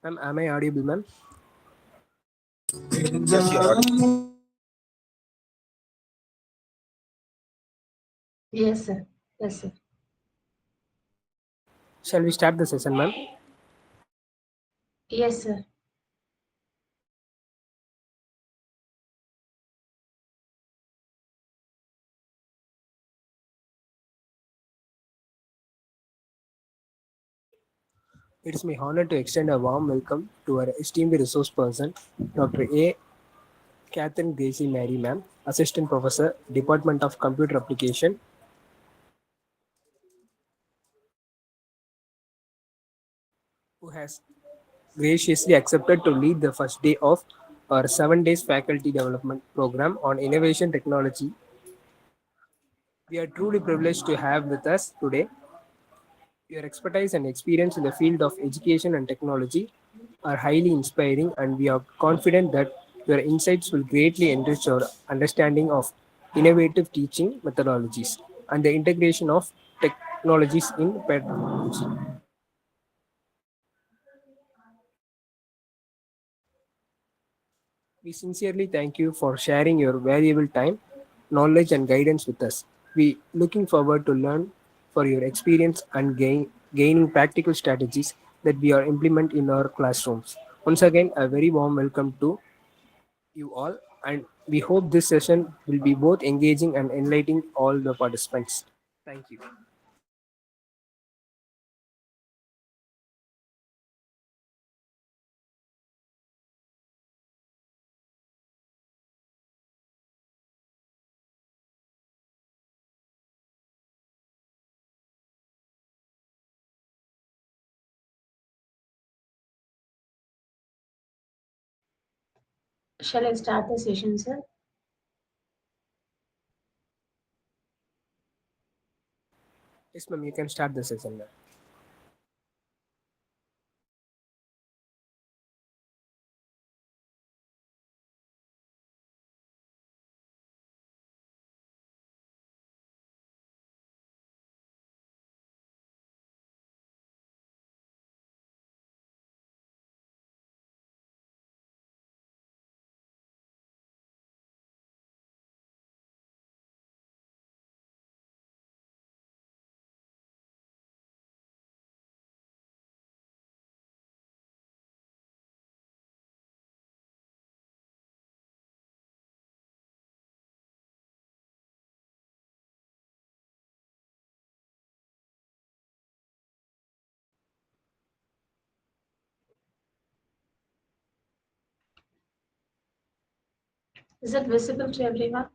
Ma'am, am I audible, ma'am? Yes, you're audible. Yes, sir. Yes, sir. Shall we start the session, ma'am? Yes, sir. It is my honor to extend a warm welcome to our esteemed resource person, Dr. A. Cathreen Graciamary, ma'am, Assistant Professor, Department of Computer Application, who has graciously accepted to lead the first day of our 7 days faculty development program on innovation technology. We are truly privileged to have with us today. Your expertise and experience in the field of education and technology are highly inspiring, and we are confident that your insights will greatly enrich our understanding of innovative teaching methodologies and the integration of technologies in pedagogy. We sincerely thank you for sharing your valuable time, knowledge, and guidance with us. We looking forward to learn for your experience and gaining practical strategies that we are implement in our classrooms. Once again, a very warm welcome to you all, and we hope this session will be both engaging and enlightening all the participants. Thank you. Shall I start the session, sir? Yes, ma'am, you can start the session now. Is it visible to everyone?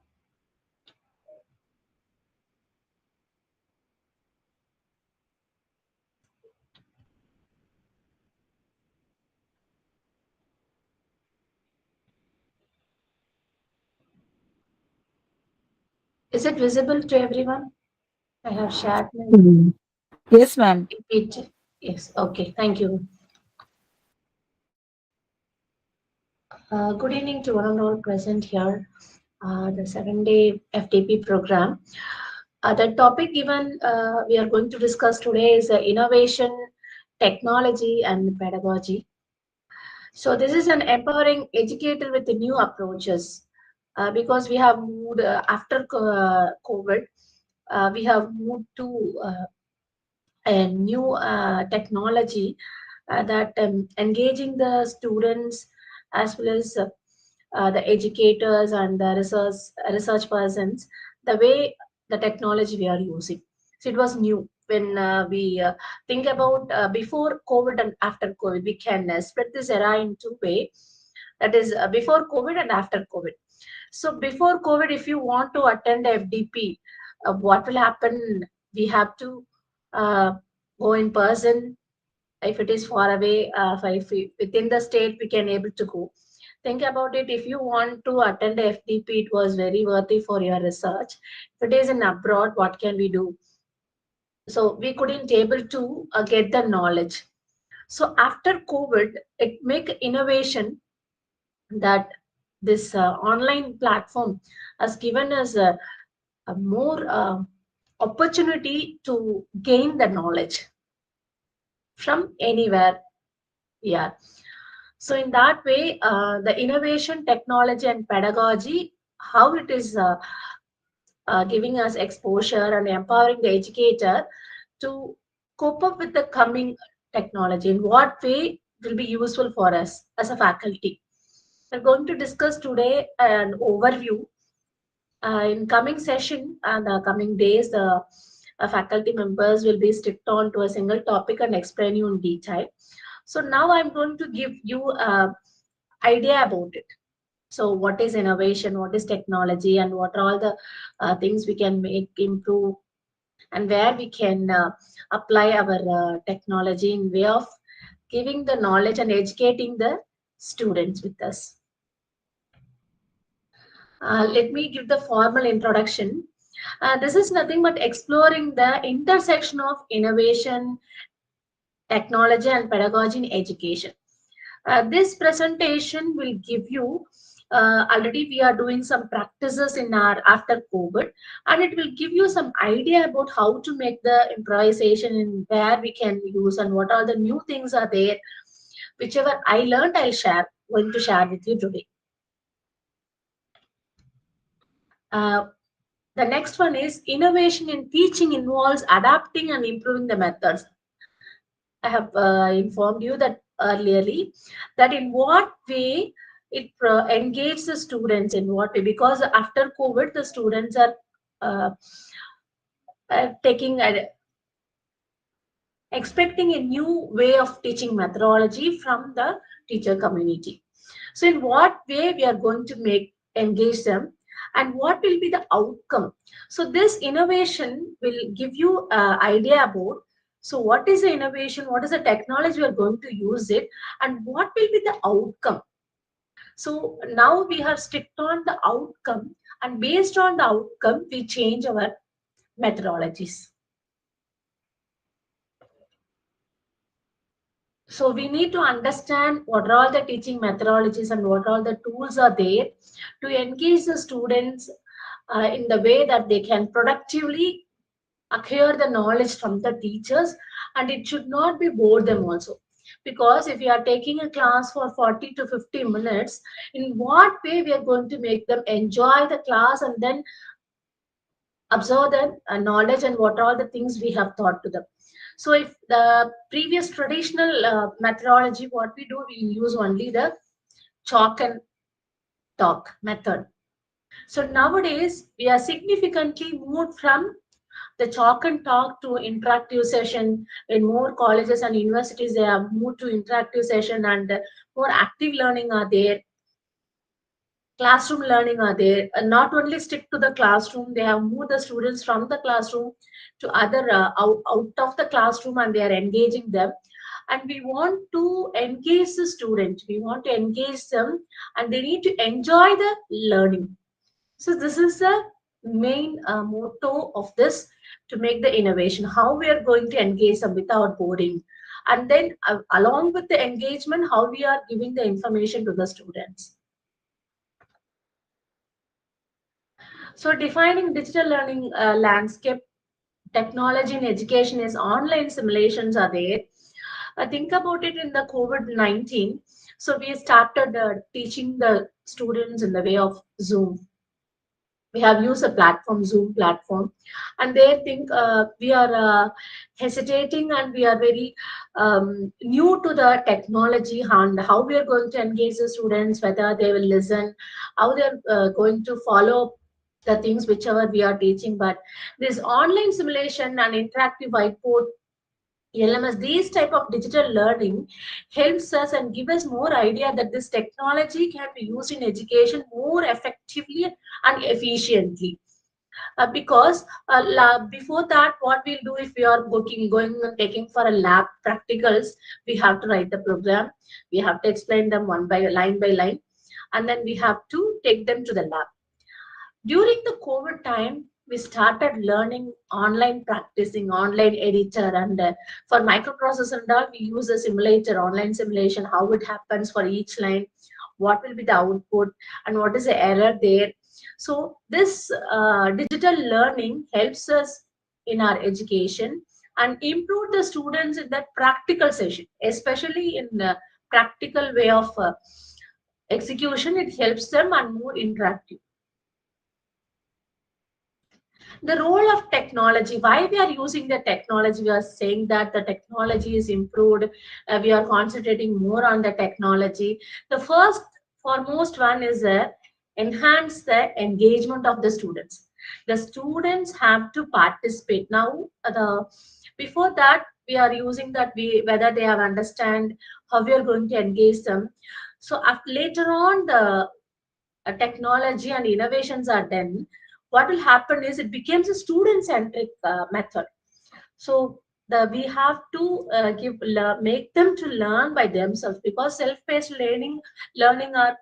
Is it visible to everyone? I have shared my Mm. Yes, ma'am. page. Yes, okay. Thank you. Good evening to one and all present here. The 7 day FTP program. The topic given we are going to discuss today is innovation, technology, and pedagogy. So this is an empowering educator with the new approaches because we have moved after COVID. We have moved to a new technology that engaging the students as well as the educators and the research persons the way the technology we are using. So it was new when we think about before COVID and after COVID. We can split this era in two way. That is before COVID and after COVID. So before COVID, if you want to attend FDP, what will happen? We have to uh, go in person. If it is far away, if within the state, we can able to go. Think about it. If you want to attend FDP, it was very worthy for your research. If it is in abroad, what can we do? So we couldn't able to get the knowledge. So after COVID, it make innovation that this online platform has given us a more opportunity to gain the knowledge from anywhere. Yeah. So in that way, the innovation, technology, and pedagogy, how it is giving us exposure and empowering the educator to cope up with the coming technology. In what way will be useful for us as a faculty? We're going to discuss today an overview. In coming session and the coming days, the faculty members will be sticked on to a single topic and explain you in detail. So now I'm going to give you an idea about it. So what is innovation, what is technology, and what are all the things we can make improve, and where we can apply our technology in way of giving the knowledge and educating the students with us. Let me give the formal introduction. This is nothing but exploring the intersection of innovation, technology, and pedagogy in education. This presentation will give you, already we are doing some practices in our after COVID, and it will give you some idea about how to make the improvisation and where we can use and what are the new things are there. Whichever I learned, going to share with you today. Uh, the next one is innovation in teaching involves adapting and improving the methods. I have informed you that earlierly that in what way it engages the students in what way, because after COVID the students are uh, taking expecting a new way of teaching methodology from the teacher community. So in what way we are going to make engage them, and what will be the outcome? So this innovation will give you idea about, so what is the innovation, what is the technology we are going to use it, and what will be the outcome. So now we have sticked on the outcome, and based on the outcome we change our methodologies. So we need to understand what are all the teaching methodologies and what all the tools are there to engage the students in the way that they can productively acquire the knowledge from the teachers, and it should not be bore them also. Because if you are taking a class for 40 to 50 minutes, in what way we are going to make them enjoy the class and then absorb the knowledge and what are the things we have taught to them. So if the previous traditional methodology, what we do, we use only the chalk and talk method. So nowadays we are significantly moved from the chalk and talk to interactive session. In more colleges and universities they have moved to interactive session, and more active learning are there, classroom learning are there, and not only stick to the classroom, they have moved the students from the classroom to other out of the classroom, and they are engaging them. And we want to engage the student, we want to engage them, and they need to enjoy the learning. So this is the main motto of this, to make the innovation, how we are going to engage them without boring, and then along with the engagement, how we are giving the information to the students. So defining digital learning landscape, technology in education is online simulations are there. Think about it in the COVID-19. So we started teaching the students in the way of Zoom. We have used a platform, Zoom platform, and they think we are hesitating, and we are very new to the technology and how we are going to engage the students, whether they will listen, how they are going to follow the things whichever we are teaching. But this online simulation and interactive whiteboard, LMS, these type of digital learning helps us and give us more idea that this technology can be used in education more effectively and efficiently. Because before that, what we'll do, if we are going and taking for a lab practicals, we have to write the program, we have to explain them one by line, and then we have to take them to the lab. During the COVID time, we started learning online practicing, online editor, and for microprocessor and all, we use a simulator, online simulation, how it happens for each line, what will be the output, and what is the error there. So this digital learning helps us in our education and improve the students in that practical session, especially in practical way of execution. It helps them and more interactive. The role of technology, why we are using the technology, we are saying that the technology is improved, we are concentrating more on the technology. The first foremost one is enhance the engagement of the students. The students have to participate now. The Before that we are using that, we whether they have understand how we are going to engage them. So after, later on, the technology and innovations are done, what will happen is it becomes a student centric method. So we have to make them to learn by themselves, because self paced learning are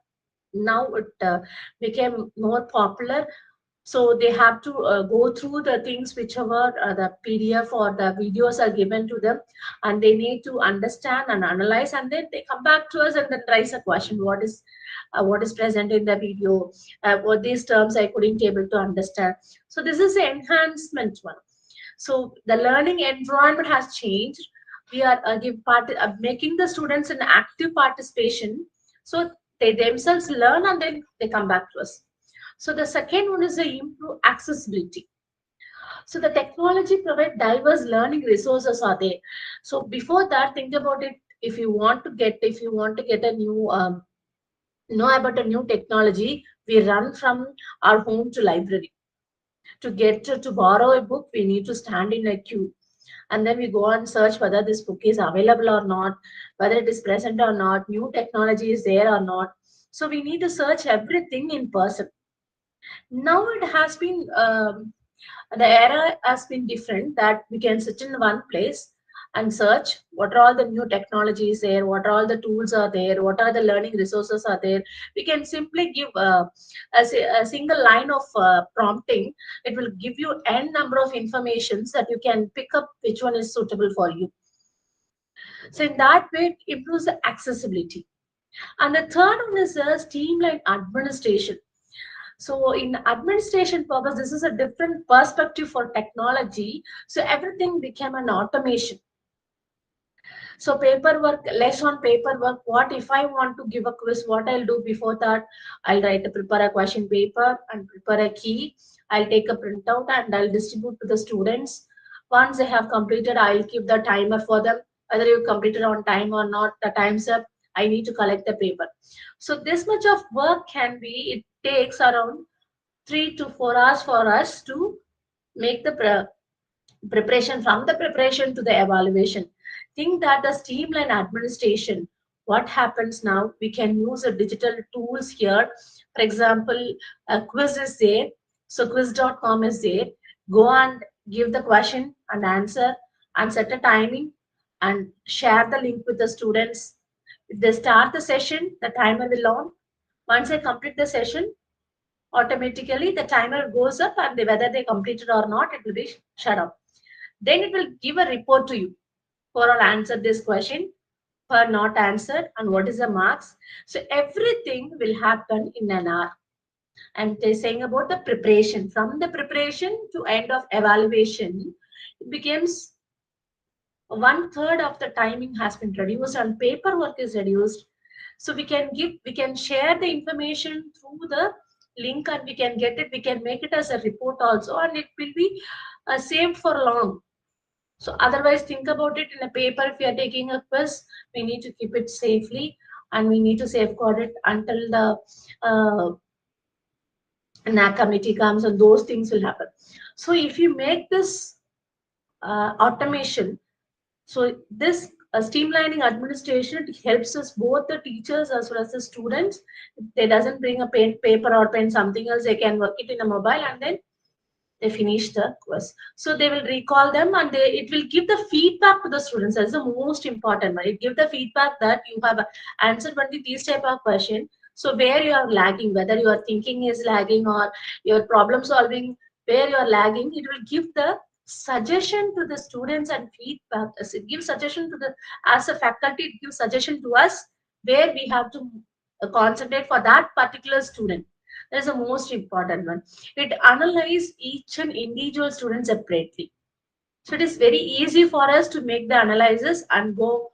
now it became more popular. So they have to go through the things whichever the PDF or the videos are given to them, and they need to understand and analyze, and then they come back to us and then raise a question: what is present in the video, what these terms I couldn't able to understand. So this is the enhancement one. So the learning environment has changed. We are making the students an active participation, so they themselves learn and then they come back to us. So the second one is the improve accessibility. So the technology provide diverse learning resources are there. So before that, think about it. If you want to get a new know about a new technology, we run from our home to library. To borrow a book, we need to stand in a queue, and then we go and search whether this book is available or not, whether it is present or not, new technology is there or not. So we need to search everything in person. Now it has been the era has been different, that we can sit in one place and search what are all the new technologies there, what are all the tools are there, what are the learning resources are there. We can simply give a single line of prompting. It will give you n number of informations that you can pick up which one is suitable for you. So in that way it improves the accessibility. And the third one is a streamlined administration. So in administration purpose, this is a different perspective for technology. So everything became an automation. So paperwork, less on paperwork. What if I want to give a quiz? What I'll do before that, prepare a question paper and prepare a key. I'll take a printout and I'll distribute to the students. Once they have completed, I'll keep the timer for them. Whether you completed on time or not, the time's up. I need to collect the paper. So this much of work it takes around 3 to 4 hours for us to make the preparation, from the preparation to the evaluation. Think that the streamline administration, what happens now, we can use a digital tools here. For example, a quiz is there. So quiz.com is there. Go and give the question and answer and set a timing and share the link with the students. If they start the session, the timer will on. Once they complete the session, automatically the timer goes up, and whether they completed or not, it will be shut off. Then it will give a report to you for all answered this question, for not answered, and what is the marks. So everything will happen in an hour. And they're saying about the preparation, from the preparation to end of evaluation, it becomes one third of the timing has been reduced and paperwork is reduced. So we can share the information through the link, and we can get it, we can make it as a report also, and it will be saved for long. So otherwise, think about it, in a paper, if we are taking a quiz, we need to keep it safely, and we need to safeguard it until the NAC committee comes, and those things will happen. So if you make this automation, so this streamlining administration, it helps us, both the teachers as well as the students. If they doesn't bring a paper or pen, something else, they can work it in a mobile, and then they finish the quiz. So they will recall them, and it will give the feedback to the students. That's the most important one. It give the feedback that you have answered only these type of question. So where you are lagging, whether your thinking is lagging or your problem solving, where you are lagging, it will give the suggestion to the students and feedback. As it gives suggestion to the, as a faculty, it gives suggestion to us where we have to concentrate for that particular student. That is the most important one. It analyzes each and individual student separately. So it is very easy for us to make the analysis and go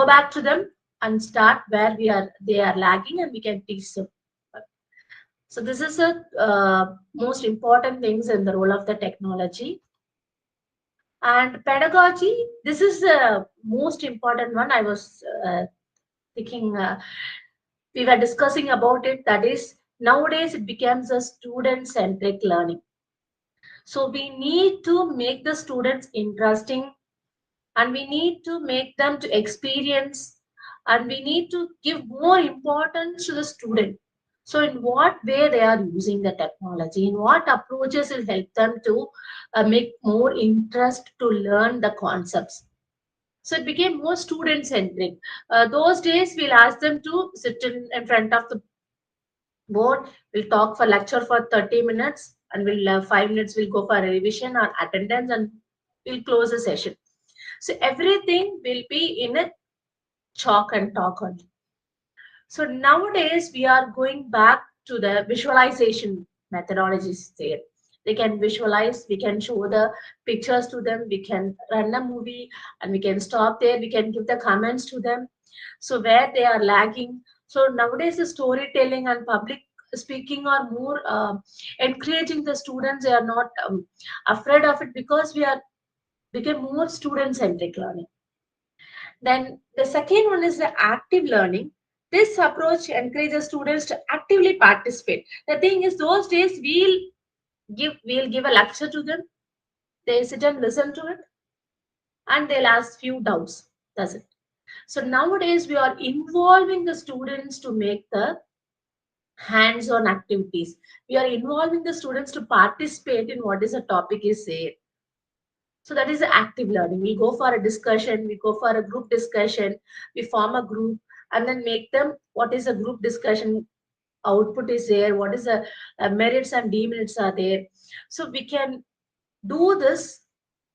back to them and start where they are lagging, and we can teach them. So this is the most important things in the role of the technology. And pedagogy, this is the most important one. I was thinking, we were discussing about it. That is, nowadays it becomes a student-centric learning. So we need to make the students interesting, and we need to make them to experience, and we need to give more importance to the student. So in what way they are using the technology, in what approaches will help them to make more interest to learn the concepts. So it became more student centric. Those days we'll ask them to sit in front of the board, we'll talk for lecture for 30 minutes, and we'll 5 minutes we'll go for a revision or attendance, and we'll close the session. So everything will be in a chalk and talk only. So nowadays we are going back to the visualization methodologies there. They can visualize, we can show the pictures to them, we can run a movie, and we can stop there, we can give the comments to them. So where they are lagging. So nowadays the storytelling and public speaking are more encouraging the students. They are not afraid of it, because we are become more student centric learning. Then the second one is the active learning. This approach encourages students to actively participate. The thing is, those days we'll give a lecture to them. They sit and listen to it, and they'll ask few doubts. That's it. So nowadays we are involving the students to make the hands-on activities. We are involving the students to participate in what is the topic is said. So that is active learning. We go for a discussion, we go for a group discussion, we form a group, and then make them what is a group discussion output is there, what is the merits and demerits are there. So we can do this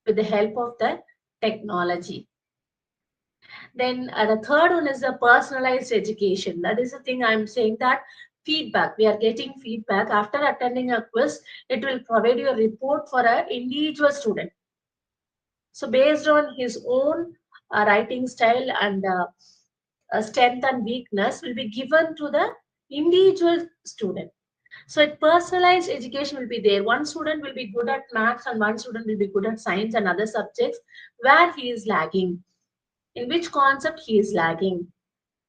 with the help of the technology. Then the third one is the personalized education. That is the thing I'm saying, that feedback. We are getting feedback after attending a quiz. It will provide you a report for an individual student. So based on his own writing style and strength and weakness will be given to the individual student. So personalized education will be there. One student will be good at maths, and one student will be good at science and other subjects where he is lagging, in which concept he is lagging.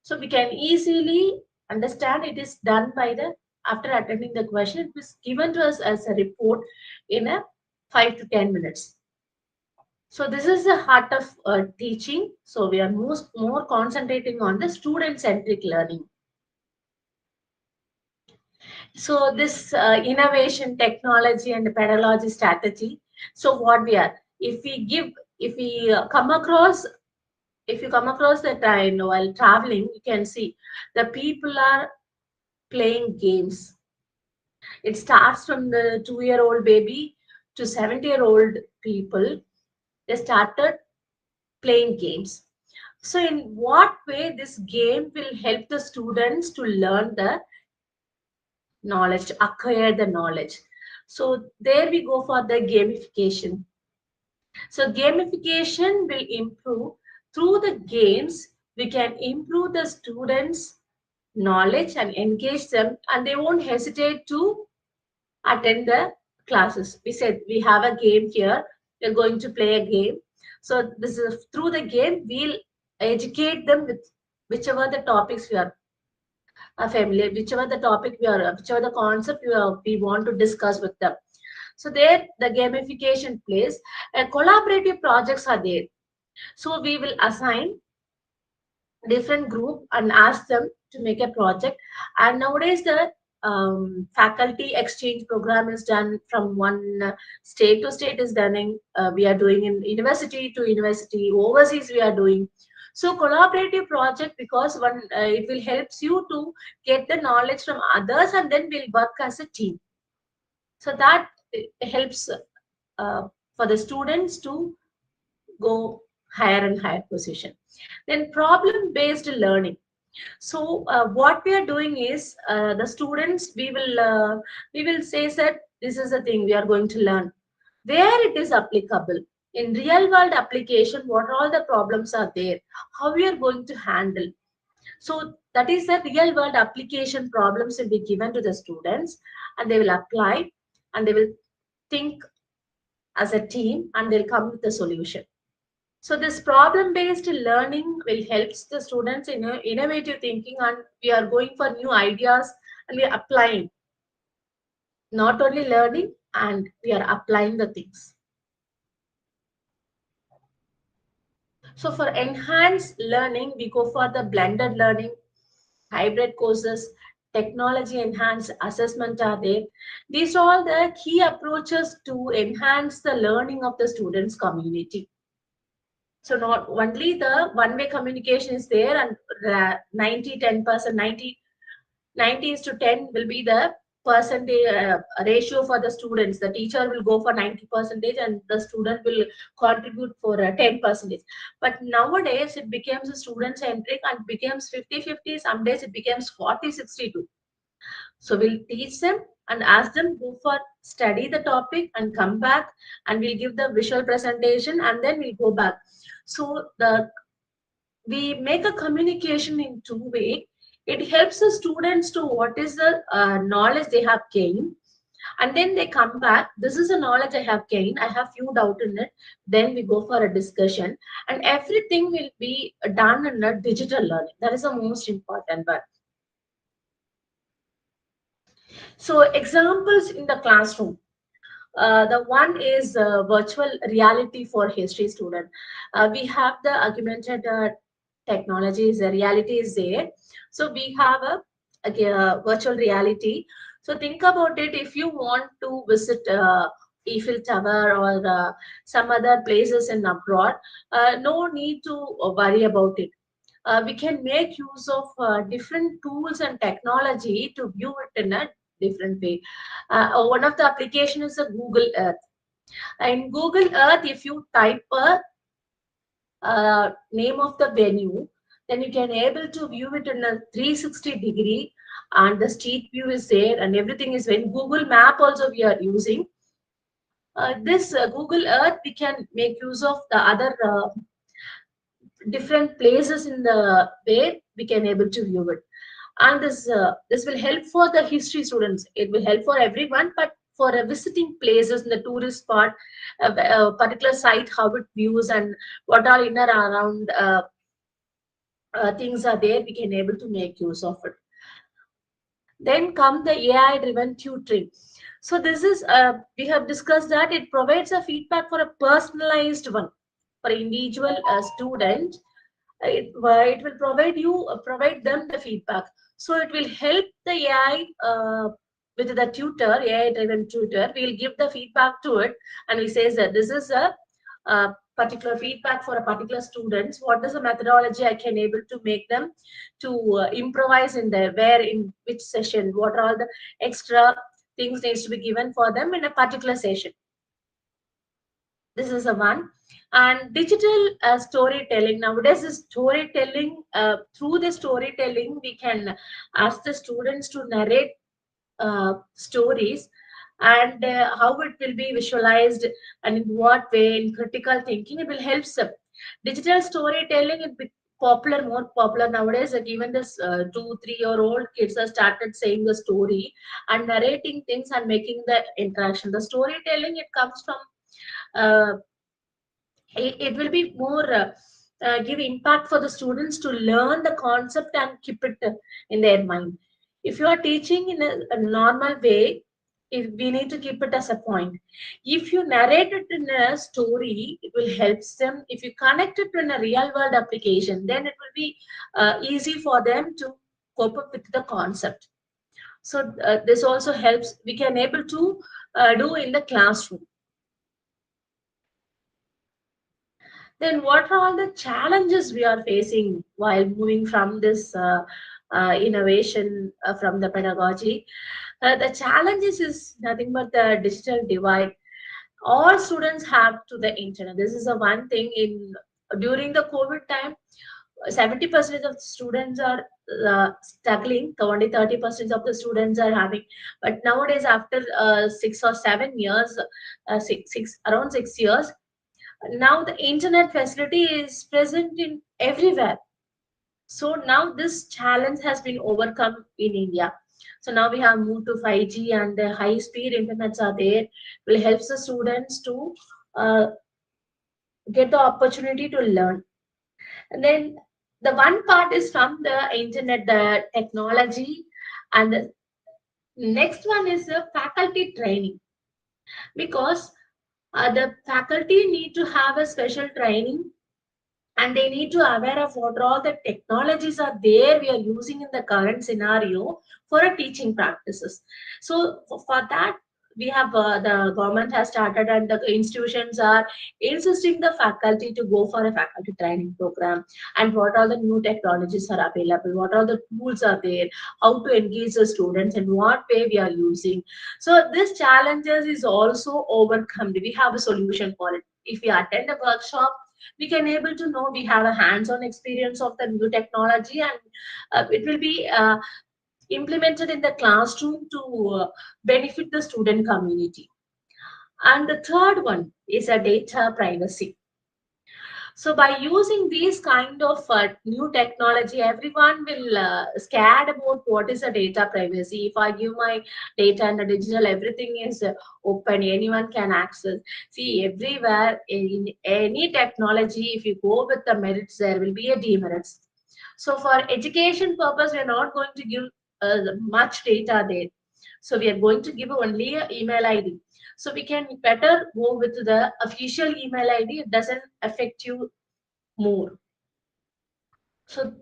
So we can easily understand. It is done by the, after attending the question, it was given to us as a report in a 5 to 10 minutes. So this is the heart of teaching. So we are more concentrating on the student-centric learning. So this innovation, technology, and pedagogy strategy. So what we are, if we come across, if you come across the time while traveling, you can see the people are playing games. It starts from the 2-year-old baby to 70-year-old people. They started playing games. So in what way this game will help the students to learn the knowledge, to acquire the knowledge? So there we go for the gamification. So gamification will improve through the games. We can improve the students' knowledge and engage them, and they won't hesitate to attend the classes. We said we have a game here. We're going to play a game. So this is through the game we'll educate them with whichever the topics we are familiar, whichever the topic we are, whichever the concept we want to discuss with them. So there the gamification plays. Collaborative projects are there. So we will assign different group and ask them to make a project. And nowadays the faculty exchange program is done from one state to state is done in, we are doing in university to university, overseas we are doing. So collaborative project, because one it will helps you to get the knowledge from others, and then we'll work as a team. So that helps for the students to go higher and higher position. Then problem based learning. So what we are doing is the students, we will say that this is the thing we are going to learn, where it is applicable in real world application, what all the problems are there, how we are going to handle. So that is the real world application problems will be given to the students, and they will apply, and they will think as a team, and they'll come with a solution. So this problem based learning will help the students in innovative thinking, and we are going for new ideas, and we are applying, not only learning, and we are applying the things. So for enhanced learning, we go for the blended learning, hybrid courses, technology enhanced assessment are there. These are all the key approaches to enhance the learning of the students community. So not only the one-way communication is there, and 90-10%, 90 is to 10 will be the percentage ratio for the students. The teacher will go for 90% and the student will contribute for 10%. But nowadays it becomes a student centric and becomes 50-50. Some days it becomes 40-62. So we'll teach them and ask them go for study the topic and come back, and we'll give the visual presentation, and then we'll go back. So we make a communication in two-way. It helps the students to what is the knowledge they have gained, and then they come back. This is the knowledge I have gained. I have few doubt in it. Then we go for a discussion, and everything will be done in a digital learning. That is the most important one. So examples in the classroom. The one is virtual reality for history student. We have the augmented technologies, the reality is there. So we have a virtual reality. So think about it. If you want to visit Eiffel Tower or some other places in abroad, no need to worry about it. We can make use of different tools and technology to view it in a different way. One of the application is a Google Earth. In Google Earth, if you type a name of the venue, then you can able to view it in a 360-degree, and the street view is there, and everything is when Google Map also we are using. This Google Earth, we can make use of the other different places in the way we can able to view it. And this will help for the history students. It will help for everyone, but for visiting places in the tourist spot, a particular site, how it views and what all in and around things are there, we can able to make use of it. Then come the AI driven tutoring. So this is we have discussed that it provides a feedback for a personalized one for individual student. It will provide them the feedback. So it will help the AI with the tutor, AI driven tutor. We'll give the feedback to it, and he says that this is a particular feedback for a particular students. What is the methodology I can able to make them to improvise in there? Where in which session? What are all the extra things needs to be given for them in a particular session? This is the one. And digital storytelling. Nowadays is storytelling. Through the storytelling we can ask the students to narrate stories, and how it will be visualized, and in what way, in critical thinking it will help them. Digital storytelling is popular, more popular nowadays. Like even this 2-3-year-old kids have started saying the story and narrating things and making the interaction. The storytelling, it comes from uh, it will be more give impact for the students to learn the concept and keep it in their mind. If you are teaching in a normal way, if we need to keep it as a point. If you narrate it in a story, it will help them. If you connect it to a real world application, then it will be easy for them to cope up with the concept. So this also helps. We can able to do in the classroom. Then what are all the challenges we are facing while moving from this innovation from the pedagogy? The challenges is nothing but the digital divide. All students have to the internet. This is the one thing in during the COVID time. 70% of the students are struggling. Only 30% of the students are having. But nowadays, after 6 or 7 years, around 6 years, now the internet facility is present in everywhere. So now this challenge has been overcome in India. So now we have moved to 5G, and the high speed internets are there, will help the students to uh, get the opportunity to learn. And then the one part is from the internet, the technology, and the next one is the faculty training, because the faculty need to have a special training, and they need to aware of what all the technologies are there we are using in the current scenario for a teaching practices. So for that, we have the government has started, and the institutions are insisting the faculty to go for a faculty training program, and what all the new technologies are available, what all the tools are there, how to engage the students, and what way we are using. So this challenges is also overcome. We have a solution for it. If we attend a workshop, we can able to know, we have a hands-on experience of the new technology, and it will be implemented in the classroom to benefit the student community. And the third one is a data privacy. So by using these kind of new technology, everyone will scared about what is a data privacy. If I give my data and the digital, everything is open, anyone can access. See, everywhere in any technology, if you go with the merits, there will be a demerits. So for education purpose, we are not going to give much data there. So we are going to give only an email ID. So we can better go with the official email ID. It doesn't affect you more. So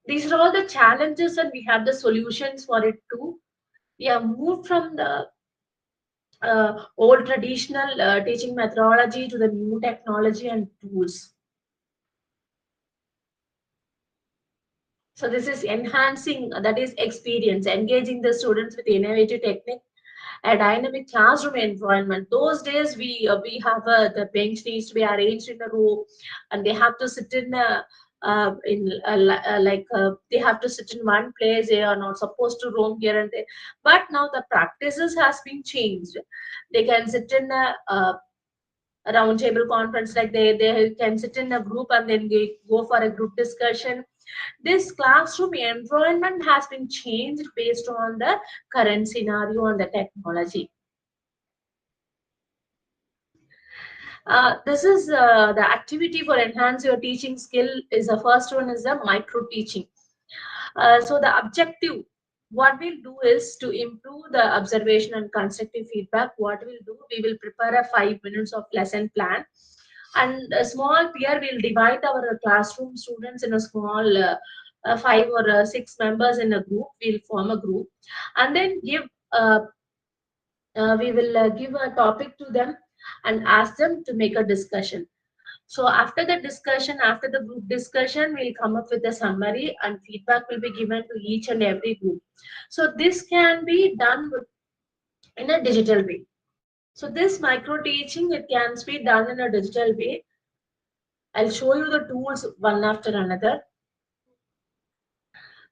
these are all the challenges, and we have the solutions for it too. We have moved from the old traditional teaching methodology to the new technology and tools. So this is enhancing, that is experience, engaging the students with innovative technique, a dynamic classroom environment. Those days we have the bench needs to be arranged in a row, and they have to sit they have to sit in one place. They are not supposed to roam here and there. But now the practices has been changed. They can sit in a round table conference, like they can sit in a group, and then they go for a group discussion. This classroom environment has been changed based on the current scenario and the technology. This is the activity for enhance your teaching skill. Is the first one is the micro teaching. So the objective, what we'll do is to improve the observation and constructive feedback. What we'll do, we will prepare a 5 minutes of lesson plan, and a small peer will divide our classroom students in a small five or six members in a group. We'll form a group, and then we will give a topic to them and ask them to make a discussion. So after the discussion, after the group discussion, we'll come up with a summary, and feedback will be given to each and every group. So this can be done in a digital way. So this micro teaching, it can be done in a digital way. I'll show you the tools one after another.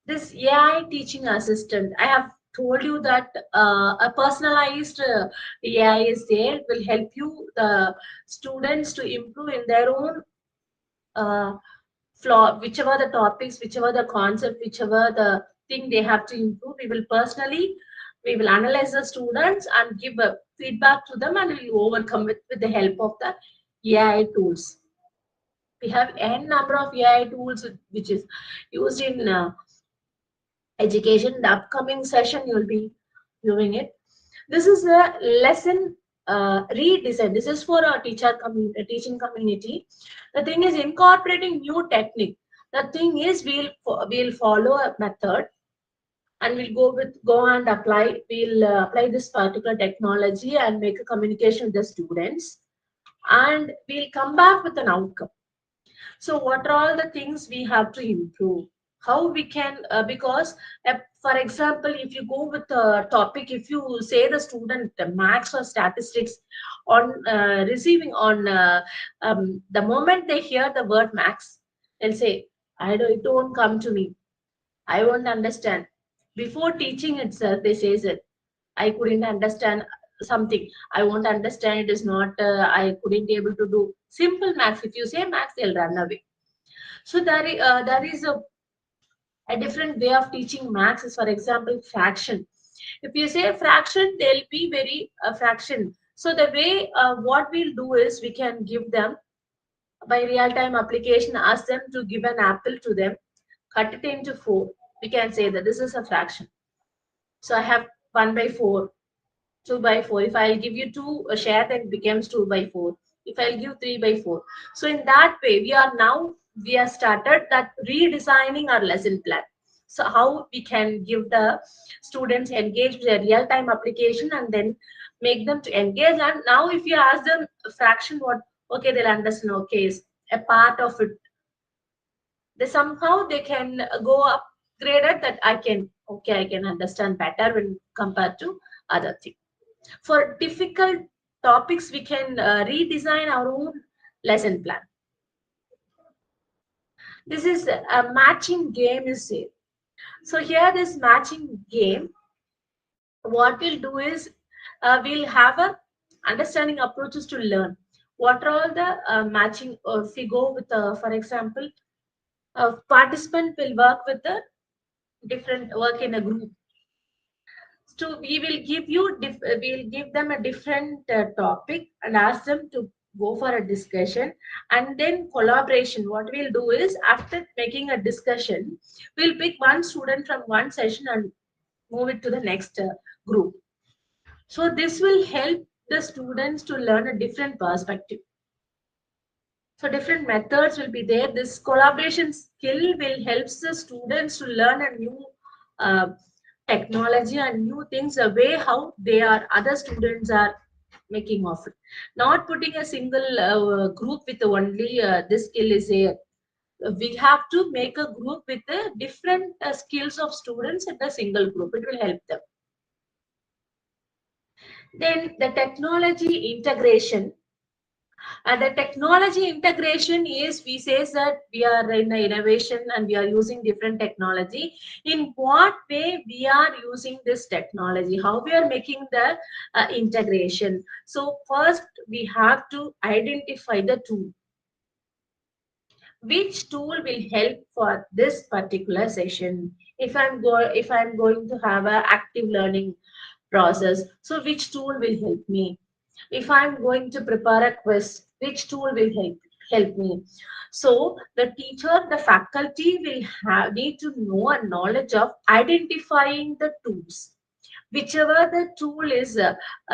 This AI teaching assistant, I have told you that a personalized AI is there. It will help you, the students, to improve in their own uh, flaw, whichever the topics, whichever the concept, whichever the thing they have to improve. We will analyze the students and give a feedback to them, and we will overcome it with the help of the AI tools. We have n number of AI tools which is used in education. The upcoming session you will be viewing it. This is a lesson redesign. This is for our teaching community. The thing is incorporating new technique. The thing is we'll follow a method, and we'll go and apply. We'll apply this particular technology and make a communication with the students, and we'll come back with an outcome. So what are all the things we have to improve? How we can, because for example, if you go with a topic, if you say the student maths or statistics on receiving on the moment they hear the word maths, they'll say, it don't come to me. I won't understand. Before teaching itself, they says it. I couldn't understand something. I won't understand. It is not. I couldn't able to do simple maths. If you say maths, they'll run away. So there is a A different way of teaching maths is, for example, fraction. If you say fraction, they'll be very fraction. So the way what we'll do is we can give them by real-time application, ask them to give an apple to them, cut it into four. We can say that this is a fraction. So I have 1 by 4, 2 by 4. If I'll give you 2 a share, then it becomes 2 by 4. If I'll give 3 by 4. So in that way, we have started that redesigning our lesson plan. So how we can give the students engage with a real-time application and then make them to engage. And now if you ask them a fraction, what, okay, they'll understand, okay, is a part of it. They can go upgraded that I can understand better when compared to other things. For difficult topics, we can redesign our own lesson plan. This is a matching game, you see. So here, this matching game, what we'll do is we'll have a understanding approaches to learn. What are all the matching? If we go with, for example, a participant will work with the different work in a group. So we'll give them a different topic and ask them to go for a discussion, and then collaboration. What we'll do is after making a discussion, we'll pick one student from one session and move it to the next group. So this will help the students to learn a different perspective. So different methods will be there. This collaboration skill will help the students to learn a new uh, technology and new things, the way how they are other students are making of it. Not putting a single group with only this skill is here. We have to make a group with the different skills of students in a single group. It will help them. Then the technology integration. And the technology integration is, we say that we are in innovation and we are using different technology. In what way we are using this technology? How we are making the integration? So first we have to identify the tool. Which tool will help for this particular session? If I'm going to have an active learning process, so which tool will help me? If I'm going to prepare a quiz, which tool will help me? So the teacher, the faculty will need to know a knowledge of identifying the tools, whichever the tool is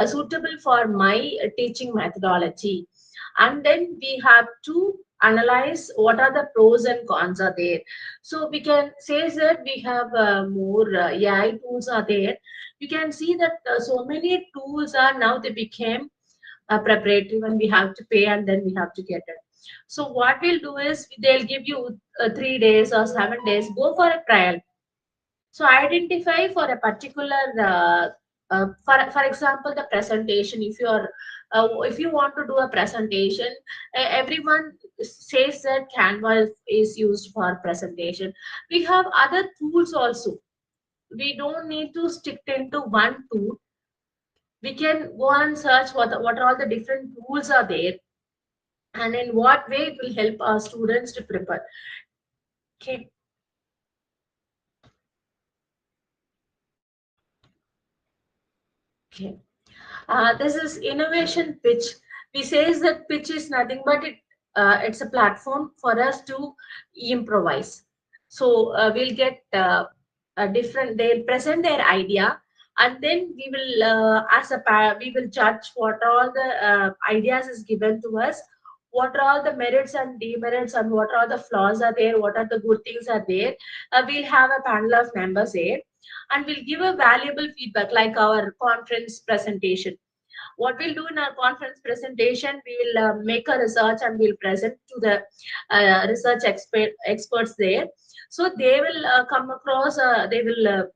suitable for my teaching methodology. And then we have to analyze what are the pros and cons are there. So we can say that we have more AI tools are there. You can see that so many tools are now, they became preparatory, and we have to pay and then we have to get it. So what we'll do is they'll give you 3 days or 7 days, go for a trial. So identify for a particular, for example, the presentation. If you want to do a presentation, everyone says that Canva is used for presentation. We have other tools also. We don't need to stick into one tool. We can go and search what are all the different tools are there, and in what way it will help our students to prepare. Okay. Okay. This is innovation pitch. We says that pitch is nothing but it's a platform for us to improvise. So we'll get a different. They'll present their idea, and then we will we will judge what all the ideas is given to us. What are all the merits and demerits, and what are the flaws are there? What are the good things are there? We'll have a panel of members here, and we'll give a valuable feedback like our conference presentation. What we'll do in our conference presentation, we'll make a research and we'll present to the research experts there. So they will come across, they will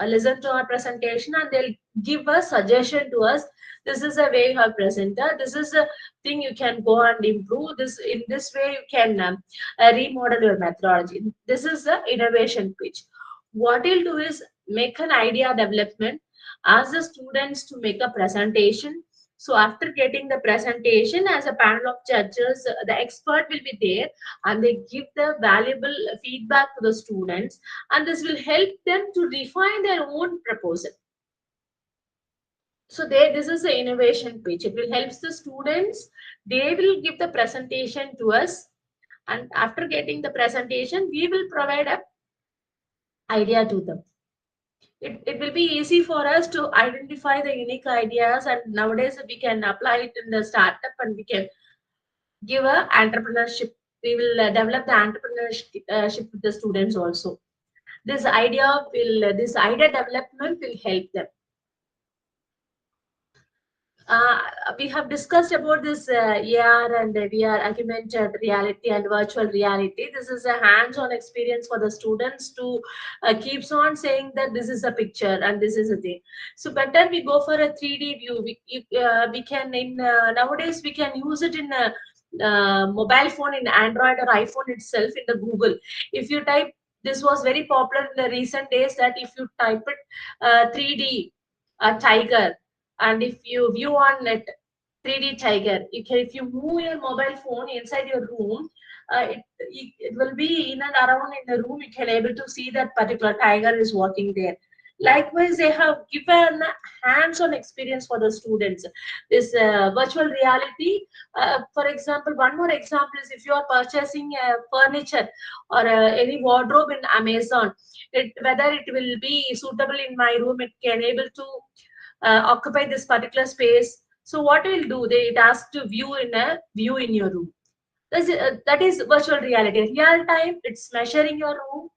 listen to our presentation, and they'll give a suggestion to us. This is a way you have presented. This is a thing you can go and improve. This, in this way you can remodel your methodology. This is the innovation pitch. What we'll do is make an idea development, ask the students to make a presentation. So after getting the presentation, as a panel of judges, the expert will be there and they give the valuable feedback to the students, and this will help them to refine their own proposal. So this is the innovation pitch. It will help the students. They will give the presentation to us, and after getting the presentation, we will provide a idea to them. It will be easy for us to identify the unique ideas, and nowadays we can apply it in the startup, and we can give a entrepreneurship. We will develop the entrepreneurship with the students also. This idea development will help them. uh, we have discussed about this AR and VR, augmented reality and virtual reality. This is a hands-on experience for the students to keeps on saying that this is a picture and this is a thing. So better we go for a 3D view. We can in nowadays we can use it in a mobile phone, in Android or iPhone itself, in the Google. If you type, this was very popular in the recent days, that if you type it 3D tiger, and if you view on it 3D tiger, if you move your mobile phone inside your room, it will be in and around in the room. You can able to see that particular tiger is walking there. Likewise, they have given hands-on experience for the students. This virtual reality, for example, one more example is if you are purchasing furniture or any wardrobe in Amazon, whether it will be suitable in my room, it can able to occupy this particular space. So what will do? They it asks to view in your room. That is virtual reality. Real time, it's measuring your room,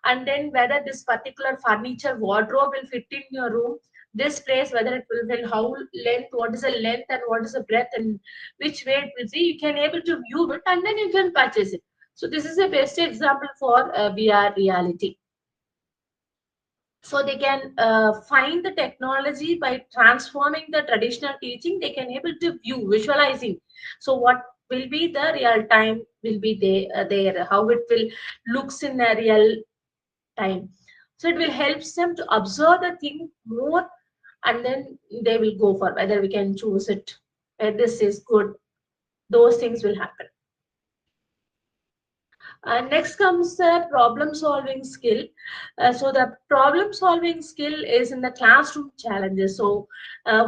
and then whether this particular furniture wardrobe will fit in your room. This place, whether it will how length, what is the length and what is the breadth, and which way it will see. You can able to view it, and then you can purchase it. So this is the best example for VR reality. So they can find the technology by transforming the traditional teaching. They can able to view, visualizing. So what will be the real time will be there, how it will looks in a real time. So it will help them to observe the thing more, and then they will go for whether we can choose it, where this is good. Those things will happen. Next comes the problem solving skill. So the problem solving skill is in the classroom challenges. So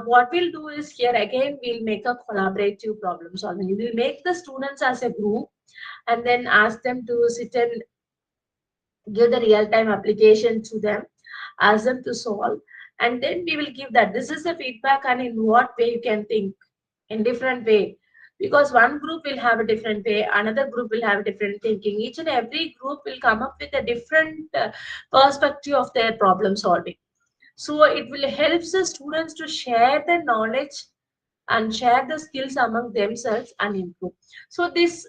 what we'll do is, here again we'll make a collaborative problem solving. We'll make the students as a group and then ask them to sit and give the real time application to them, ask them to solve, and then we will give that. This is the feedback, and in what way you can think in different way, because one group will have a different way, another group will have a different thinking. Each and every group will come up with a different perspective of their problem solving. So it will help the students to share the knowledge and share the skills among themselves and improve. So these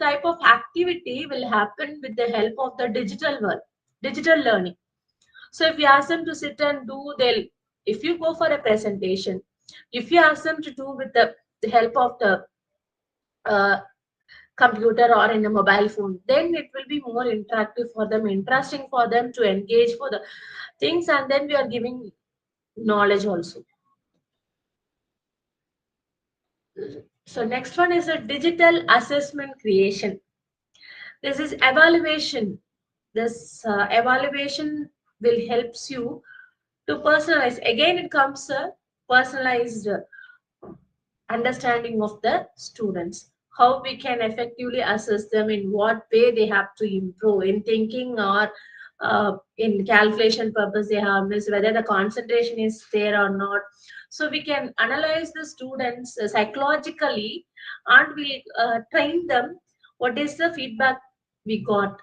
type of activity will happen with the help of the digital world, digital learning. So if you ask them to sit and do, they'll, if you go for a presentation, if you ask them to do with the help of the uh, computer or in a mobile phone, then it will be more interactive for them, interesting for them to engage for the things, and then we are giving knowledge also. So next one is a digital assessment creation. This is evaluation. This evaluation will helps you to personalize. Again, it comes a personalized understanding of the students, how we can effectively assess them, in what way they have to improve in thinking or in calculation purpose they have missed, whether the concentration is there or not. So we can analyze the students psychologically, and we train them what is the feedback we got.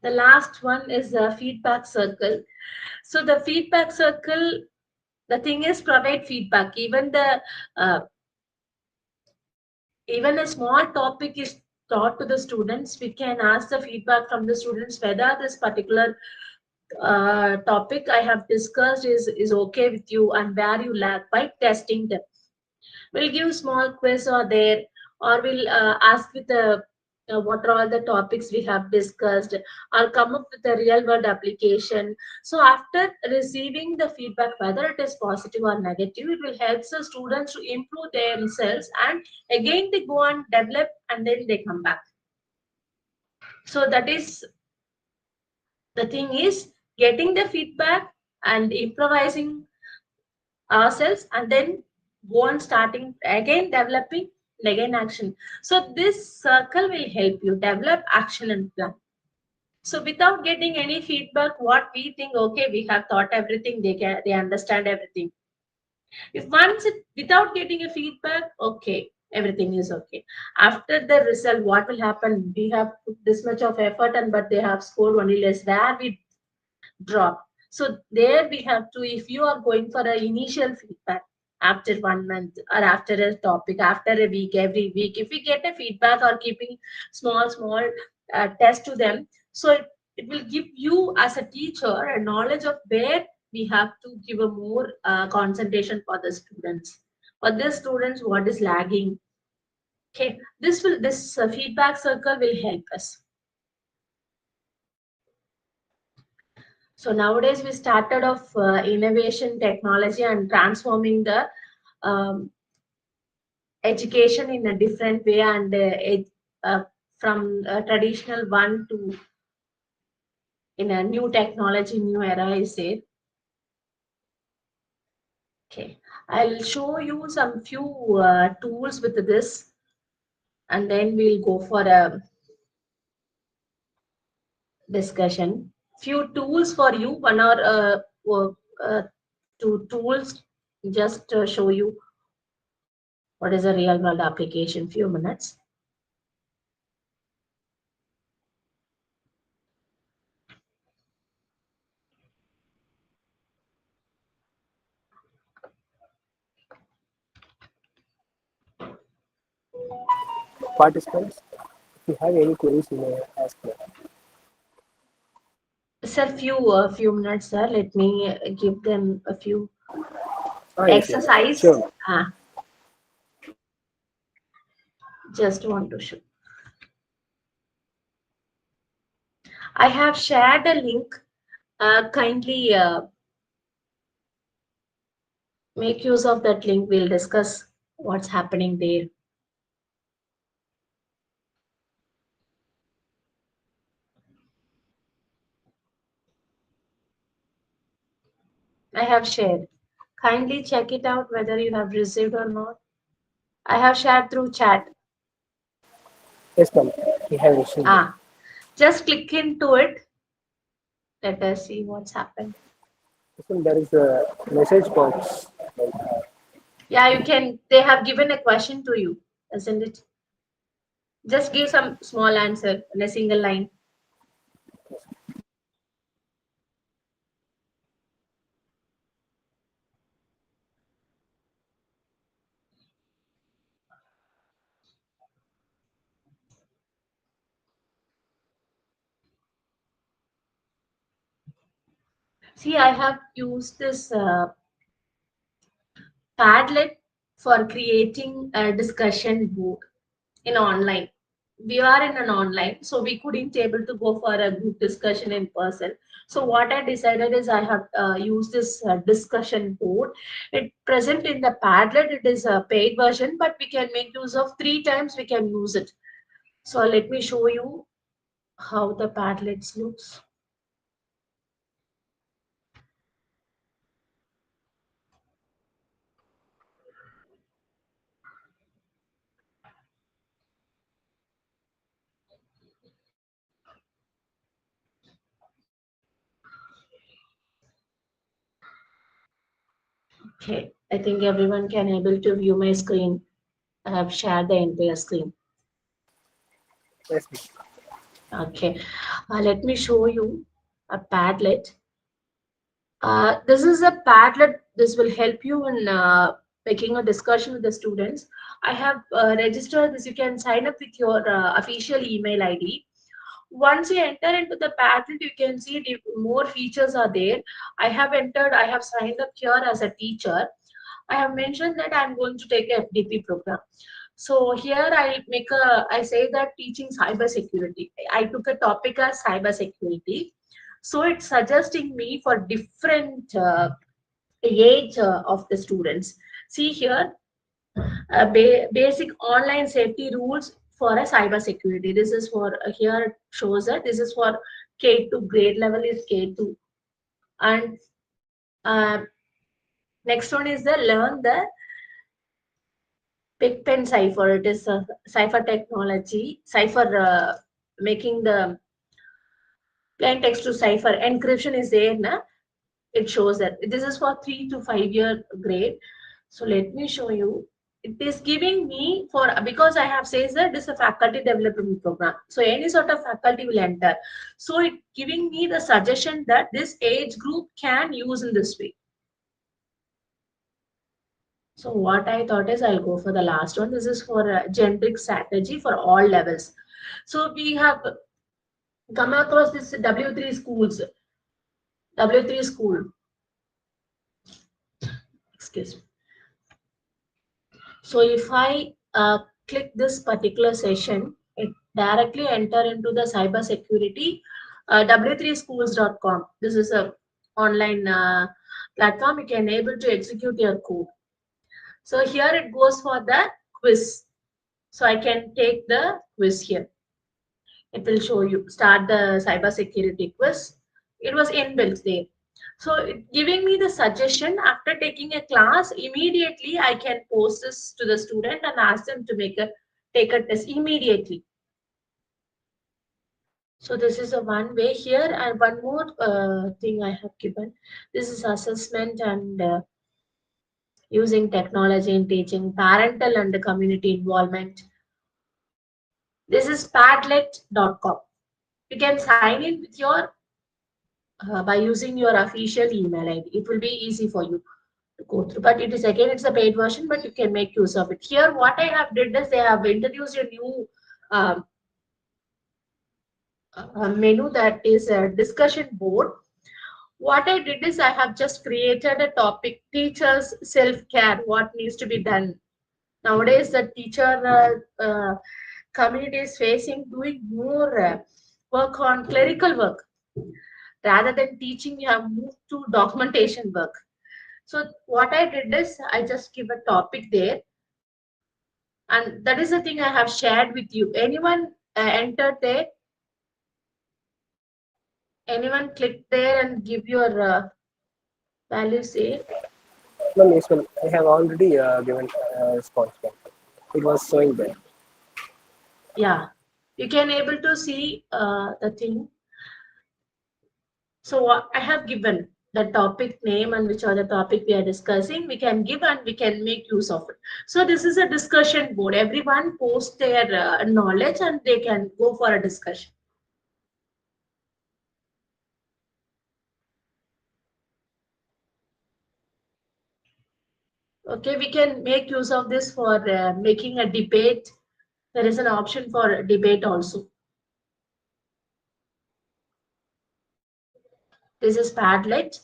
The last one is the feedback circle. So the feedback circle, the thing is provide feedback. Uh, Even a small topic is taught to the students, we can ask the feedback from the students whether this particular topic I have discussed is okay with you, and where you lack, by testing them. We'll give small quiz or there, or we'll ask with the what are all the topics we have discussed, or come up with a real world application. So after receiving the feedback, whether it is positive or negative, it will help the students to improve themselves, and again they go and develop, and then they come back. So that is the thing, is getting the feedback and improvising ourselves, and then go on starting again developing and again action. So this circle will help you develop action and plan. So without getting any feedback, what we think, okay, we have thought everything, they understand everything. If once it without getting a feedback, okay, everything is okay. After the result, what will happen? We have put this much of effort, and but they have scored only less. Where we drop. So there we have to, if you are going for an initial feedback after 1 month or after a topic, after a week, every week, if we get a feedback or keeping small test to them, so it will give you as a teacher a knowledge of where we have to give a more concentration for the students. For the students, what is lagging? Okay, this feedback circle will help us. So nowadays we started off innovation, technology, and transforming the um, education in a different way, and from traditional one to in a new technology, new era. I say, okay, I'll show you some few tools with this, and then we'll go for a discussion. Few tools for you. One or two tools, just show you what is a real world application. Few minutes. Participants, if you have any queries, you may ask me. Sir, few minutes, sir. Let me give them a few Yes, yes, exercise. sure. Just want to show. I have shared a link. Kindly make use of that link. We'll discuss what's happening there. I have shared. Kindly check it out whether you have received or not. I have shared through chat. Yes, ma'am. We have received it. Ah, just click into it. Let us see what's happened. Yes, ma'am, there is a message box. Like, Yeah, you can. They have given a question to you, isn't it? Just give some small answer in a single line. See, I have used this Padlet for creating a discussion board in online. We are in an online, so we couldn't able to go for a group discussion in person. So what I decided is I have used this discussion board. It present in the Padlet. It is a paid version, but we can make use of 3 times. We can use it. So let me show you how the Padlets looks. Okay, I think everyone can able to view my screen. I have shared the entire screen. yes, ma'am. Okay, let me show you a Padlet. This is a Padlet. This will help you in making a discussion with the students. I have registered this. You can sign up with your official email ID. Once you enter into the Padlet, you can see the more features are there. I have entered. I have signed up here as a teacher. I have mentioned that I'm going to take a FDP program. So here I say that teaching cyber security. I took a topic as cyber security. So it's suggesting me for different age of the students. See here, basic online safety rules for a cyber security. This is for here it shows that this is for K2, grade level is K2, and next one is the learn the Big Pen cipher. It is a cipher technology. Cipher making the plain text to cipher encryption is there. Na? It shows that this is for 3 to 5 year grade. So let me show you. It is giving me for because I have says that this is a faculty development program. So any sort of faculty will enter. So it giving me the suggestion that this age group can use in this way. So what I thought is I'll go for the last one. This is for generic strategy for all levels. So we have come across this W3 schools, W3 school. Excuse me. So if I click this particular session, it directly enter into the cybersecurity w3schools.com. This is a online platform. You can able to execute your code. So here it goes for the quiz. So I can take the quiz here. It will show you start the cybersecurity quiz. It was inbuilt there. So giving me the suggestion after taking a class, immediately I can post this to the student and ask them to take a test immediately. So this is a one way here, and one more thing I have given. This is assessment and using technology in teaching, parental and community involvement. This is padlet.com. You can sign in with your by using your official email ID. It will be easy for you to go through. But it is again, it's a paid version, but you can make use of it. Here, what I have did is they have introduced a new um, menu that is a discussion board. What I did is I have just created a topic: teachers self-care. What needs to be done nowadays? The teacher community is facing doing more work on clerical work rather than teaching. You have moved to documentation work. So what I did is I just give a topic there, and that is the thing I have shared with you. Anyone entered there? Anyone click there and give your values there? No, yes, ma'am. I have already given response back. It was showing there. Yeah, you can able to see the thing. So what I have given the topic name and which are the topic we are discussing, we can give and we can make use of it. So this is a discussion board. Everyone post their knowledge and they can go for a discussion. Okay, we can make use of this for making a debate. There is an option for debate also. This is Padlet.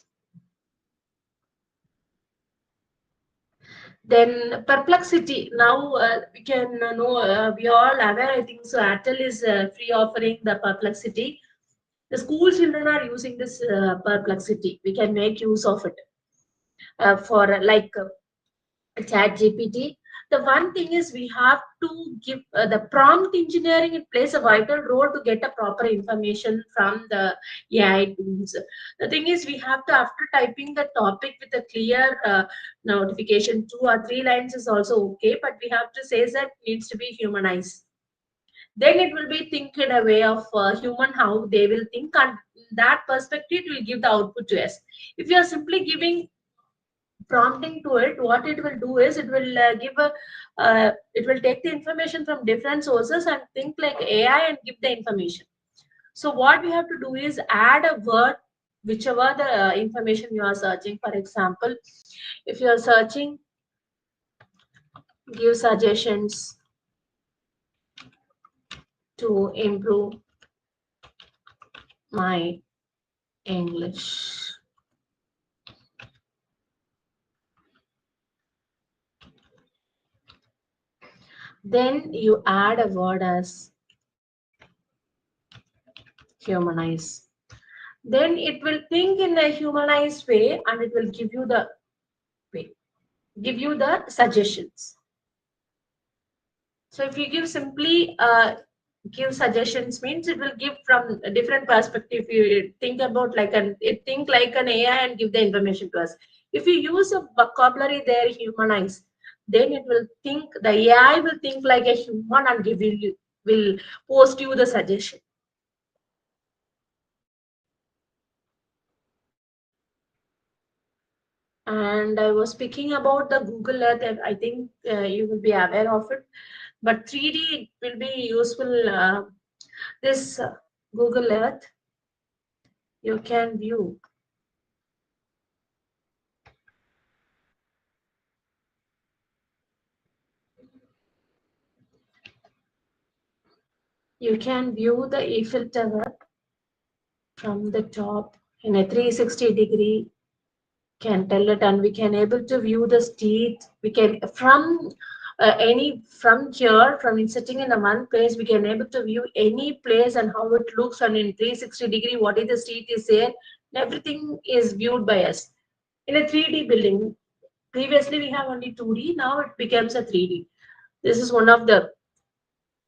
Then perplexity. Now we can know, we are aware, I think so. Airtel is free offering the perplexity. The school children are using this perplexity. We can make use of it for like chat GPT. The one thing is we have to give the prompt engineering. It plays a vital role to get a proper information from the AI tools. The thing is we have to, after typing the topic with a clear notification, 2 or 3 lines is also okay, but we have to say that needs to be humanized. Then it will be think in a way of human, how they will think, and that perspective will give the output to us. If you are simply giving prompting to it, what it will do is it will give a it will take the information from different sources and think like AI and give the information. So what we have to do is add a word whichever the information you are searching. For example, if you are searching give suggestions to improve my English. Then you add a word as humanize. Then it will think in a humanized way and it will way, give you the suggestions. So if you give simply give suggestions means it will give from a different perspective. You think about like it think like an AI and give the information to us. If you use a vocabulary there, humanize, then it will think the AI will think like a human and give you will post you the suggestion. And I was speaking about the Google Earth. I think you will be aware of it. But 3D will be useful. This Google Earth, you can view. You can view the Eiffel Tower from the top in a 360 degree. Can tell it, and we can able to view the street. We can from any from here from sitting in a one place we can able to view any place and how it looks, and in 360 degree what is the street is there, everything is viewed by us in a 3D building. Previously we have only 2D, now it becomes a 3D. This is one of the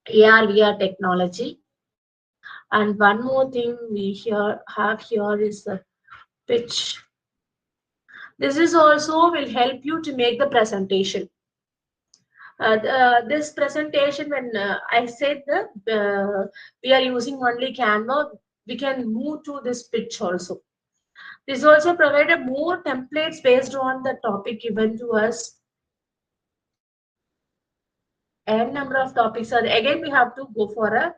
AR VR technology. And one more thing we have here is the pitch. This is also will help you to make the presentation. This presentation, when I said that we are using only Canva, we can move to this pitch also. This also provided more templates based on the topic given to us. N number of topics are again we have to go for a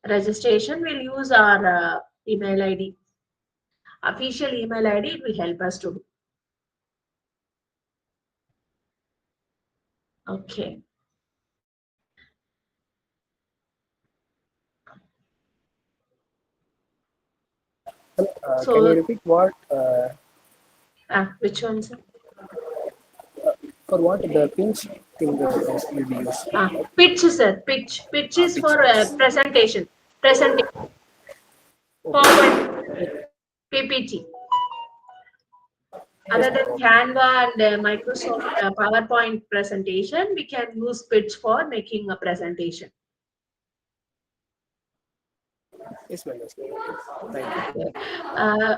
registration. We'll use our email ID, official email ID. It will help us to do. Okay. Can you So repeat what which one, sir? for what the pinch thing will be used? Pitch, sir. Pitch is Pitch. for Yes. presentation. Presentation. Okay. PowerPoint, PPT. Yes, Other than ma'am. Okay. Canva and Microsoft PowerPoint presentation, we can use Pitch for making a presentation. Yes, ma'am. Yes, ma'am. Okay. Thank you. Uh,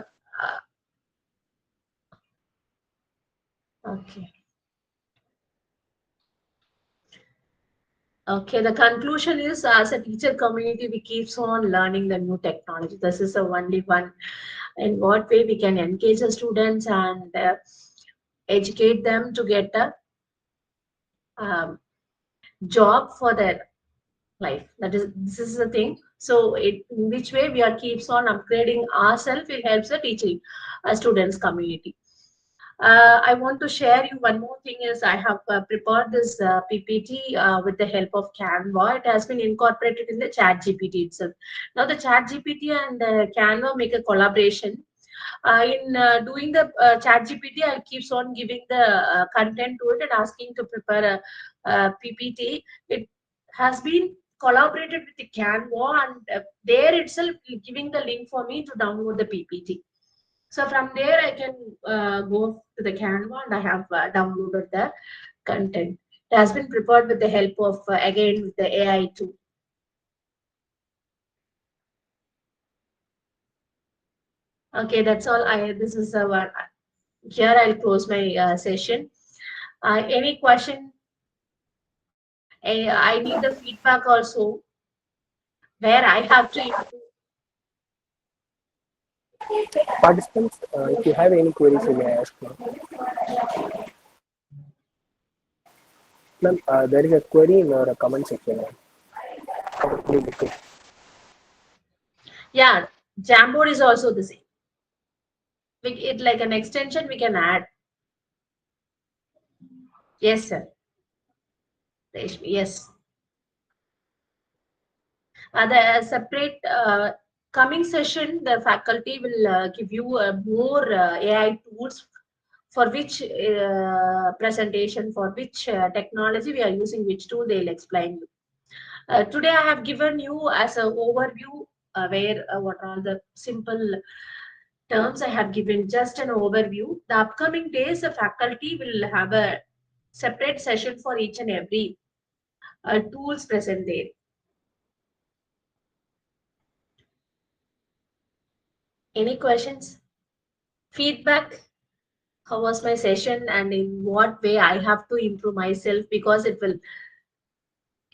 okay. Okay, the conclusion is as a teacher community, we keeps on learning the new technology. This is the only one. In what way we can engage the students and educate them to get a um, job for their life. That is, this is the thing. So, in which way we are keeps on upgrading ourselves, it helps the teaching students community. I want to share you one more thing is I have prepared this PPT with the help of Canva. It has been incorporated in the Chat GPT itself. Now the Chat GPT and Canva make a collaboration. In doing the Chat GPT, I keeps on giving the content to it and asking to prepare a PPT. It has been collaborated with the Canva and there itself giving the link for me to download the PPT. So from there, I can go to the Canva and I have downloaded the content. It has been prepared with the help of, again, with the AI tool. Okay, that's all. This is what here I'll close my session. Any question? I need the feedback also where I have to improve. Participants, if you have any queries, you may ask now. Ma'am, there is a query in our comment section. Yeah, Jamboard is also the same. It like an extension we can add. Yes, sir. Reshmi, yes. The separate coming session, the faculty will give you more AI tools for which presentation, for which technology we are using, which tool, they'll explain you. Today I have given you as an overview where what are the simple terms I have given, just an overview. The upcoming days, the faculty will have a separate session for each and every tools present there. Any questions? Feedback? How was my session and in what way I have to improve myself, because it will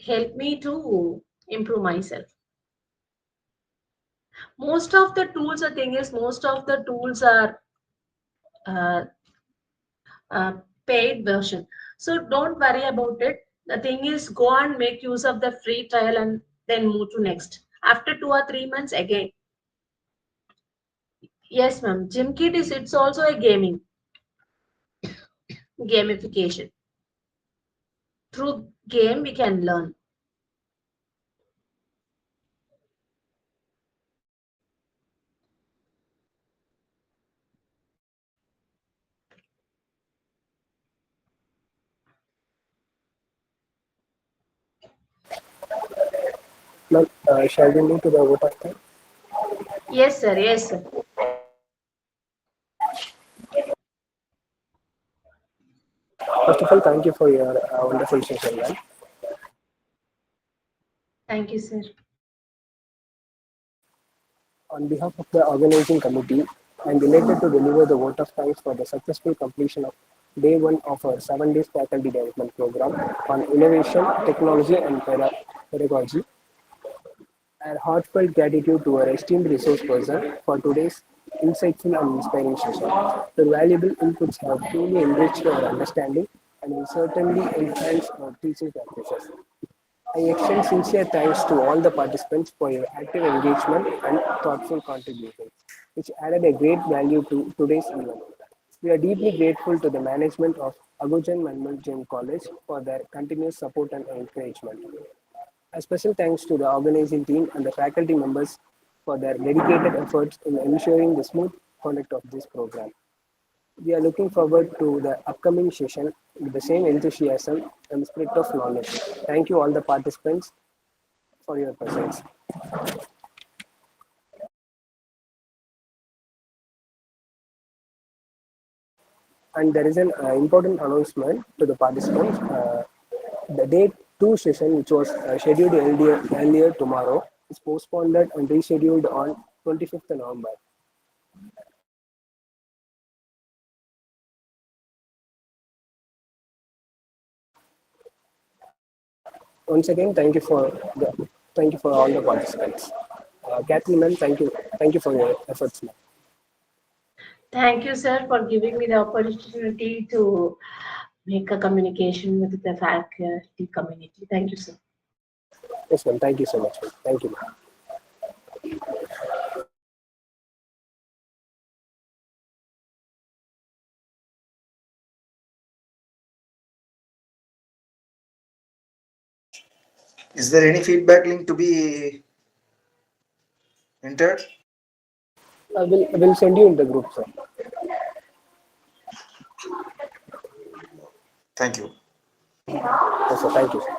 help me to improve myself. Most of the tools, the thing is, most of the tools are uh, uh, paid version. So don't worry about it. The thing is, go and make use of the free trial and then move to next. After 2 or 3 months, again. Yes, ma'am. GymKit is, it's also a gamification. Through game, we can learn. Ma'am, shall we move to the vote of time? Yes, sir. Yes, sir. First of all, thank you for your wonderful session, ma'am. Thank you, sir. On behalf of the organizing committee, I am delighted to deliver the vote of thanks for the successful completion of day one of our 7 days faculty development program on innovation, technology, and pedagogy. Our heartfelt gratitude to our esteemed resource person for today's insightful and inspiring session. Your valuable inputs have truly enriched our understanding and will certainly enhance our teaching practices. I extend sincere thanks to all the participants for your active engagement and thoughtful contributions, which added a great value to today's event. We are deeply grateful to the management of Agurchand Manmull Jain College for their continuous support and encouragement. A special thanks to the organizing team and the faculty members for their dedicated efforts in ensuring the smooth conduct of this program. We are looking forward to the upcoming session with the same enthusiasm and spirit of knowledge. Thank you all the participants for your presence. And there is an important announcement to the participants. The day 2 session, which was scheduled earlier tomorrow, is postponed and rescheduled on 25th November. Once again, thank you for all the participants. Catherine, ma'am, thank you for your efforts, ma'am. Thank you, sir, for giving me the opportunity to make a communication with the faculty community. Thank you, sir. Yes, ma'am. Thank you so much, ma'am. Thank you, ma'am. Is there any feedback link to be entered? I will send you in the group, sir. Thank you. Yes, sir. Thank you.